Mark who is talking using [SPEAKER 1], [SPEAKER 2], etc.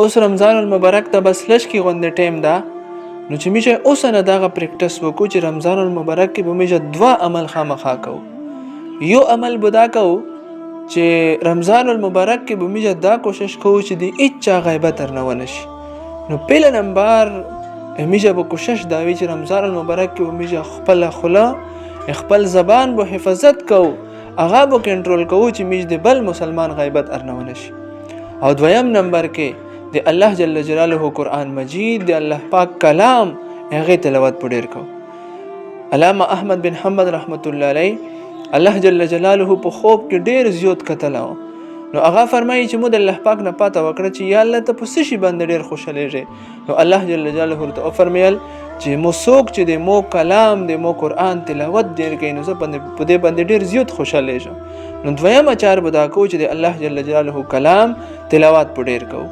[SPEAKER 1] اوس رمضان المبارک ته بس لږ کې غونډه ټیم ده نو چې میشه اوس نه دغه پریکټس وکړو چې رمضان المبارک کې به میشه 2 عمل خامخا کوو. یو عمل بدا کوو چې رمضان المبارک کې به میشه دا کوشش کوو چې د هیڅ غیبت تر نه ونشي. نو پهله نمبر میشه به کوشش دا وی چې رمضان المبارک کې به میشه خپل خلا خپل زبان به حفاظت کوو، هغه به کنټرول کوو چې میشه د بل مسلمان غیبت ار نه ونشي. او دویم نمبر کې د الله جل جلاله قرآن مجید د الله پاک کلام هغه تلاوت پډیر کو. علامه احمد بن حنبل رحمت الله علیه الله جل جلاله په خوب کې ډیر زیات کتلاو. نو هغه فرمایي چې مو د الله پاک نه پاته وکړه چې یا الله ته په څه شي باندې ډیر خوشاله. نو الله جل جلاله ته فرمایل چې مو څوک چې د مو کلام د مو قرآن تلاوت ډیر کوي نو زه په دې باندې ډیر زیات خوشاله شم. نو دویمه چار بدا کو چې د الله جل جلاله کلام تلاوت پډیر کو.